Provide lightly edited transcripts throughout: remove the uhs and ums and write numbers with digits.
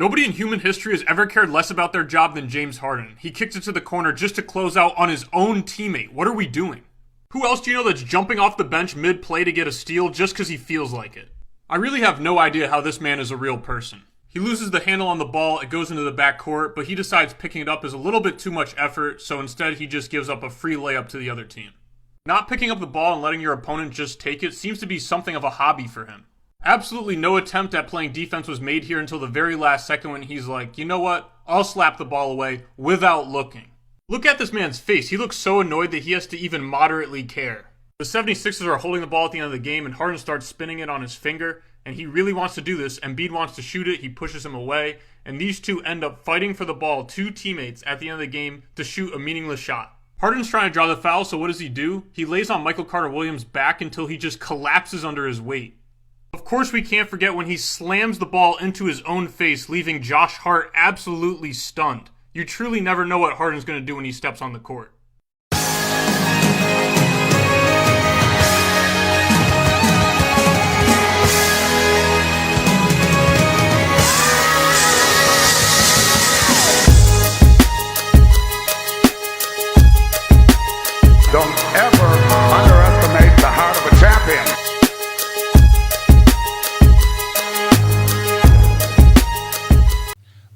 Nobody in human history has ever cared less about their job than James Harden. He kicked it to the corner just to close out on his own teammate. What are we doing? Who else do you know that's jumping off the bench mid-play to get a steal just because he feels like it? I really have no idea how this man is a real person. He loses the handle on the ball, it goes into the backcourt, but he decides picking it up is a little bit too much effort, so instead he just gives up a free layup to the other team. Not picking up the ball and letting your opponent just take it seems to be something of a hobby for him. Absolutely no attempt at playing defense was made here until the very last second when he's like, you know what, I'll slap the ball away without looking. Look at this man's face. He looks so annoyed that he has to even moderately care. The 76ers are holding the ball at the end of the game and Harden starts spinning it on his finger, and he really wants to do this. Embiid wants to shoot it, he pushes him away, and these two end up fighting for the ball, two teammates, at the end of the game to shoot a meaningless shot. Harden's trying to draw the foul, so what does he do? He lays on Michael Carter-Williams' back until he just collapses under his weight. Of course we can't forget when he slams the ball into his own face, leaving Josh Hart absolutely stunned. You truly never know what Harden's going to do when he steps on the court. Don't ever underestimate the heart of a champion.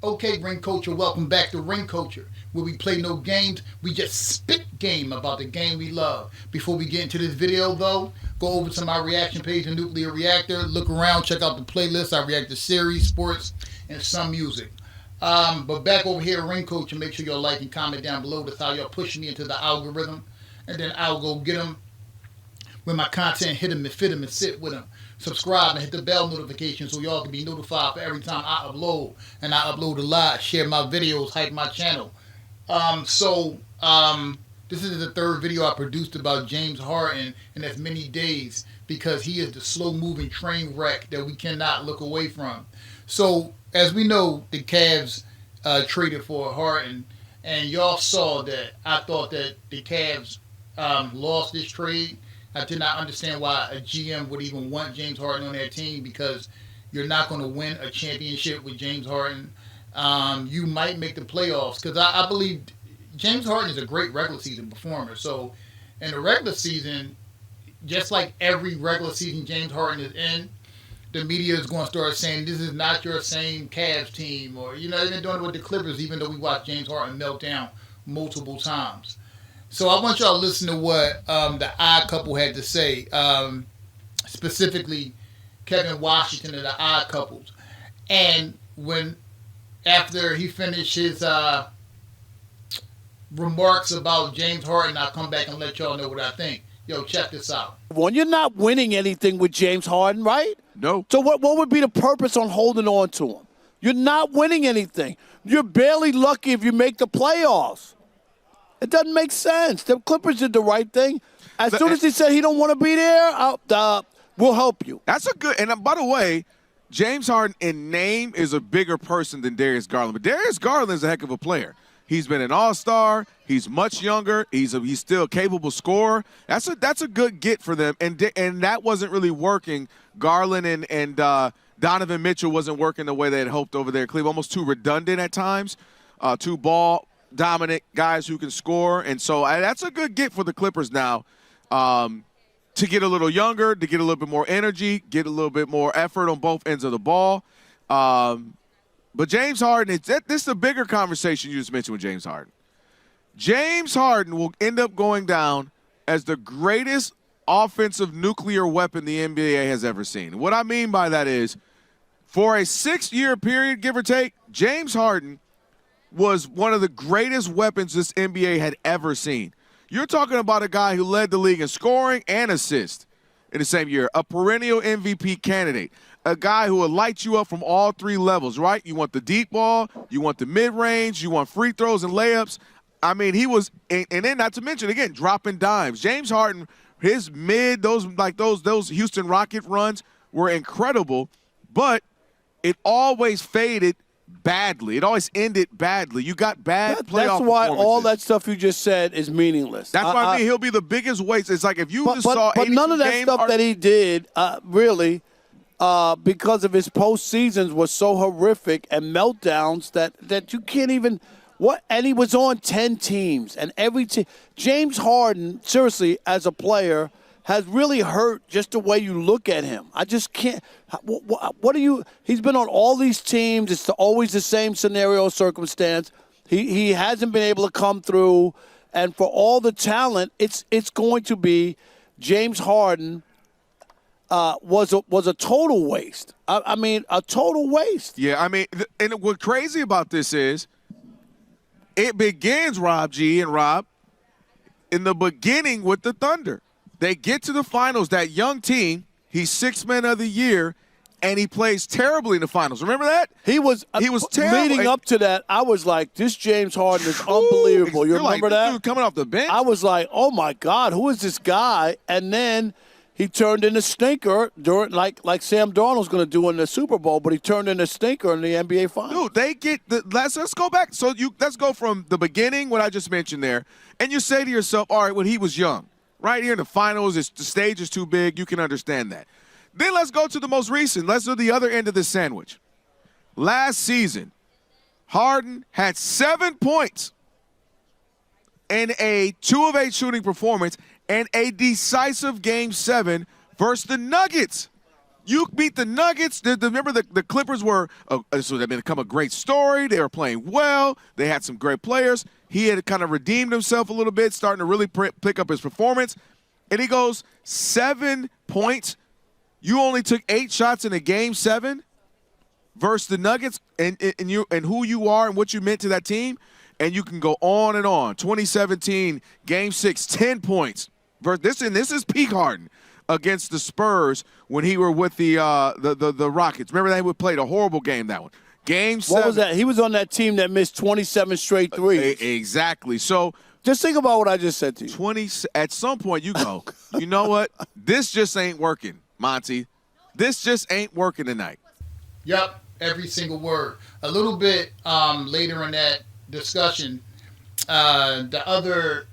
Okay, Ring Culture, welcome back to Ring Culture, where we play no games, we just spit game about the game we love. Before we get into this video, though, go over to my reaction page on Nuclear Reactor, look around, check out the playlist. I react to series, sports, and some music. But back over here at Ring Culture, make sure y'all like and comment down below. That's how y'all push me into the algorithm, and then I'll go get them when my content hit them and fit them and sit with them. Subscribe and hit the bell notification so y'all can be notified for every time I upload. And I upload a lot, share my videos, hype my channel. This is the third video I produced about James Harden in as many days, because he is the slow-moving train wreck that we cannot look away from. So, as we know, the Cavs traded for Harden, and y'all saw that I thought that the Cavs lost this trade. I did not understand why a GM would even want James Harden on their team, because you're not going to win a championship with James Harden. You might make the playoffs, because I believe James Harden is a great regular season performer. So in the regular season, just like every regular season James Harden is in, the media is going to start saying this is not your same Cavs team. Or, you know, they've been doing it with the Clippers, even though we watched James Harden melt down multiple times. So I want y'all to listen to what the Odd Couple had to say, specifically Kevin Washington of the Odd Couples. And after he finished his remarks about James Harden, I'll come back and let y'all know what I think. Yo, check this out. Well, you're not winning anything with James Harden, right? No. So what would be the purpose on holding on to him? You're not winning anything. You're barely lucky if you make the playoffs. It doesn't make sense. The Clippers did the right thing. As soon as he said he don't want to be there, we'll help you. That's a good – and by the way, James Harden in name is a bigger person than Darius Garland. But Darius Garland is a heck of a player. He's been an all-star. He's much younger. He's still a capable scorer. That's a good get for them. And that wasn't really working. Garland and Donovan Mitchell wasn't working the way they had hoped over there in Cleveland. Almost too redundant at times. Too ball-dominant guys who can score. And so that's a good get for the Clippers now, to get a little younger, to get a little bit more energy, get a little bit more effort on both ends of the ball. But James Harden, this is a bigger conversation you just mentioned with James Harden. James Harden will end up going down as the greatest offensive nuclear weapon the NBA has ever seen. What I mean by that is, for a 6-year period, give or take, James Harden was one of the greatest weapons this NBA had ever seen. You're talking about a guy who led the league in scoring and assists in the same year, a perennial MVP candidate, a guy who will light you up from all three levels, right? You want the deep ball, you want the mid-range, you want free throws and layups. I mean, he was, and then not to mention, again, dropping dimes. James Harden, his mid, those Houston Rocket runs were incredible, but it always faded badly. It always ended badly. You got bad playoff That's why performances. all that stuff you just said is meaningless. That's why I mean he'll be the biggest waste. It's like if you just saw but none of that stuff that he did, really, because of his postseasons were so horrific and meltdowns that you can't even what. And he was on 10 teams, and every team. James Harden, seriously, as a player, has really hurt just the way you look at him. I just can't. What do you? He's been on all these teams. It's always the same scenario, circumstance. He hasn't been able to come through, and for all the talent, it's going to be James Harden. Was a total waste. I mean, a total waste. Yeah, I mean, and what's crazy about this is it begins, Rob G and Rob, in the beginning with the Thunder. They get to the finals, that young team, he's Sixth Man of the Year, and he plays terribly in the finals. Remember that? He was terrible. Leading up to that, I was like, this James Harden is unbelievable. You remember that? Dude coming off the bench? I was like, oh, my God, who is this guy? And then he turned into stinker during like Sam Darnold's going to do in the Super Bowl, but he turned into stinker in the NBA Finals. Dude, they get let's go back. So let's go from the beginning, what I just mentioned there, and you say to yourself, all right, when he was young, right here in the finals, the stage is too big. You can understand that. Then let's go to the most recent. Let's do the other end of the sandwich. Last season, Harden had 7 points in a 2 of 8 shooting performance and a decisive Game 7 versus the Nuggets. You beat the Nuggets. Remember, the Clippers were so they've become a great story. They were playing well. They had some great players. He had kind of redeemed himself a little bit, starting to really pick up his performance. And he goes 7 points. You only took 8 shots in a Game 7 versus the Nuggets, and who you are and what you meant to that team. And you can go on and on. 2017 Game 6, 10 points. This is peak Harden against the Spurs when he were with the Rockets. Remember they would play a horrible game, that one. Game 7. What was that? He was on that team that missed 27 straight threes. Exactly. So just think about what I just said to you. At some point you go, you know what? This just ain't working, Monty. This just ain't working tonight. Yep, every single word. A little bit later in that discussion, the other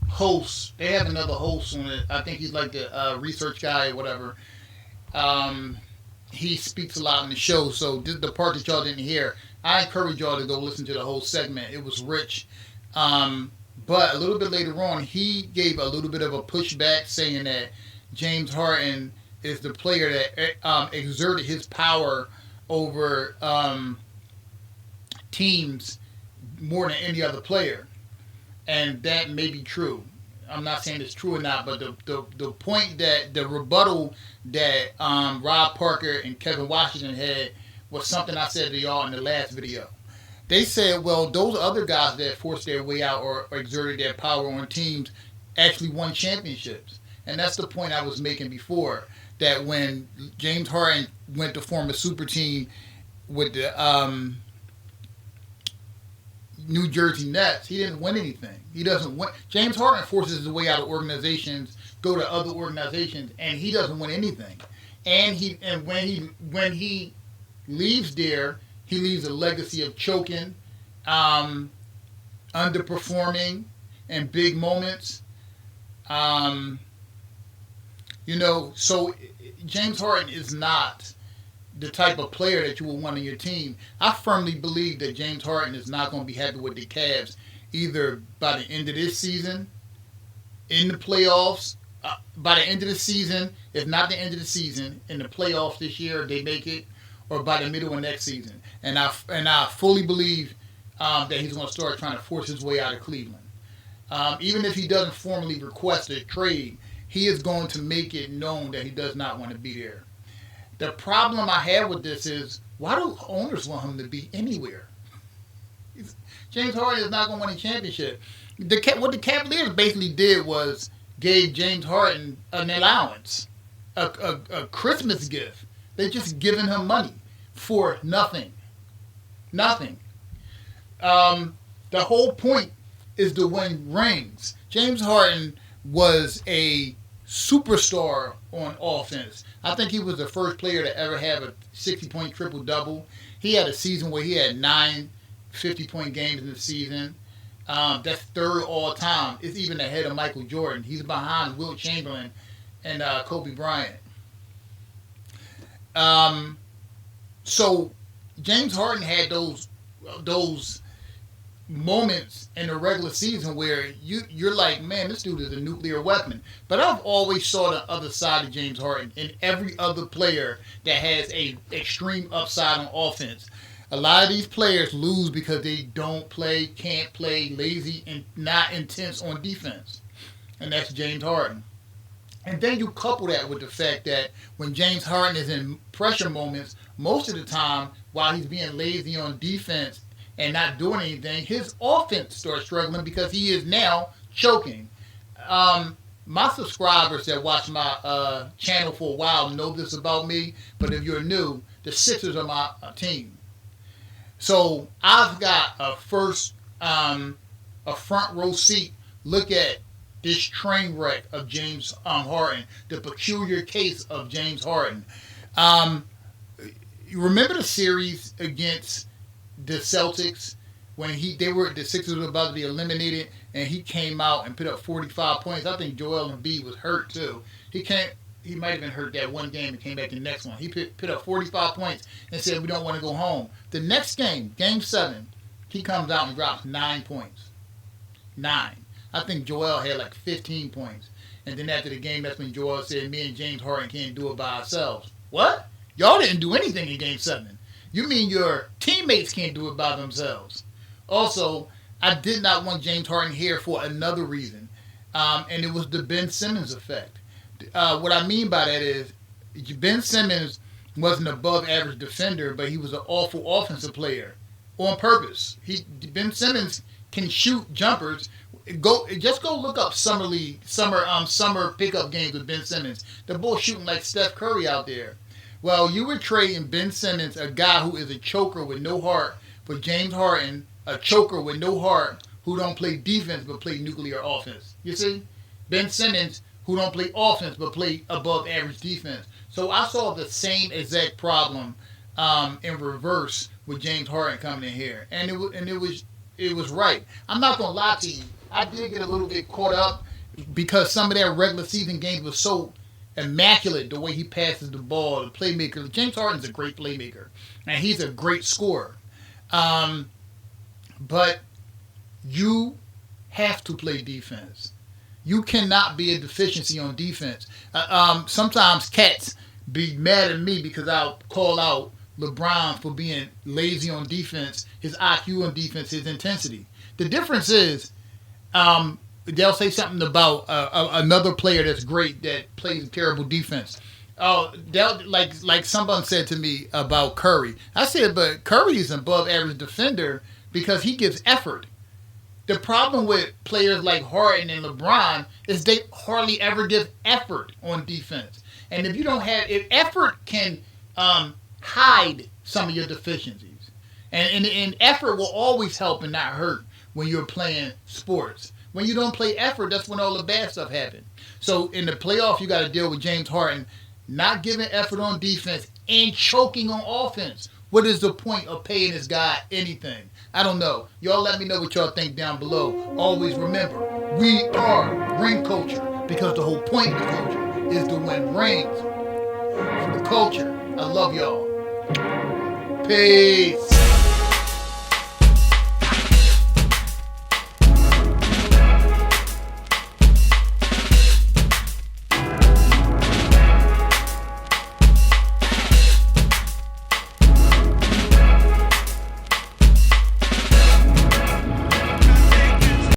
hosts, they have another host on it. I think he's like the research guy or whatever. He speaks a lot in the show, so this is the part that y'all didn't hear. I encourage y'all to go listen to the whole segment. It was rich. But a little bit later on, he gave a little bit of a pushback saying that James Harden is the player that exerted his power over teams more than any other player. And that may be true. I'm not saying it's true or not, but the point that the rebuttal that Rob Parker and Kevin Washington had was something I said to y'all in the last video. They said, well, those other guys that forced their way out or exerted their power on teams actually won championships. And that's the point I was making before, that when James Harden went to form a super team with the New Jersey Nets, he didn't win anything. He doesn't win. James Harden forces his way out of organizations, go to other organizations, and he doesn't win anything. And when he leaves there, he leaves a legacy of choking, underperforming, and big moments. So James Harden is not the type of player that you will want on your team. I firmly believe that James Harden is not going to be happy with the Cavs either by the end of this season, in the playoffs, by the end of the season, if not the end of the season, in the playoffs this year, they make it, or by the middle of next season. And I fully believe that he's going to start trying to force his way out of Cleveland. Even if he doesn't formally request a trade, he is going to make it known that he does not want to be there. The problem I have with this is, why do owners want him to be anywhere? James Harden is not going to win a championship. What the Cavaliers basically did was gave James Harden an allowance, a Christmas gift. They're just giving him money for nothing. Nothing. The whole point is to win rings. James Harden was a superstar on offense. I think he was the first player to ever have a 60-point triple-double. He had a season where he had 9 50-point games in the season. That's third all time. It's even ahead of Michael Jordan. He's behind Wilt Chamberlain and Kobe Bryant. So James Harden had those moments in the regular season where you're like, man, this dude is a nuclear weapon. But I've always saw the other side of James Harden in every other player that has a extreme upside on offense. A lot of these players lose because they don't play, can't play, lazy, and not intense on defense. And that's James Harden. And then you couple that with the fact that when James Harden is in pressure moments, most of the time, while he's being lazy on defense and not doing anything, his offense starts struggling because he is now choking. My subscribers that watch my channel for a while know this about me, but if you're new, the Sixers are my team. So I've got a front row seat look at this train wreck of James Harden, the peculiar case of James Harden. You remember the series against the Celtics when the Sixers were about to be eliminated, and he came out and put up 45 points. I think Joel Embiid was hurt too. He might have been hurt that one game and came back the next one. He put up 45 points and said, we don't want to go home. The next game, Game 7, he comes out and drops 9 points. 9. I think Joel had like 15 points. And then after the game, that's when Joel said, me and James Harden can't do it by ourselves. What? Y'all didn't do anything in Game 7. You mean your teammates can't do it by themselves. Also, I did not want James Harden here for another reason. And it was the Ben Simmons effect. What I mean by that is Ben Simmons was an above average defender, but he was an awful offensive player on purpose. Ben Simmons can shoot jumpers. Just go look up summer pickup games with Ben Simmons. The boy shooting like Steph Curry out there. Well, you were trading Ben Simmons, a guy who is a choker with no heart, for James Harden, a choker with no heart, who don't play defense but play nuclear offense. You see? Ben Simmons, who don't play offense but play above average defense. So I saw the same exact problem in reverse with James Harden coming in here, and it was right. I'm not gonna lie to you. I did get a little bit caught up because some of their regular season games was so immaculate, the way he passes the ball, the playmaker. James Harden's a great playmaker, and he's a great scorer. But you have to play defense. You cannot be a deficiency on defense. Sometimes cats be mad at me because I'll call out LeBron for being lazy on defense, his IQ on defense, his intensity. The difference is they'll say something about another player that's great that plays terrible defense. Like someone said to me about Curry. I said, but Curry is an above average defender because he gives effort. The problem with players like Harden and LeBron is they hardly ever give effort on defense. And if effort can hide some of your deficiencies. And effort will always help and not hurt when you're playing sports. When you don't play effort, that's when all the bad stuff happens. So in the playoff, you got to deal with James Harden not giving effort on defense and choking on offense. What is the point of paying this guy anything? I don't know. Y'all let me know what y'all think down below. Always remember, we are ring culture because the whole point of the culture is to win rings. For the culture, I love y'all. Peace.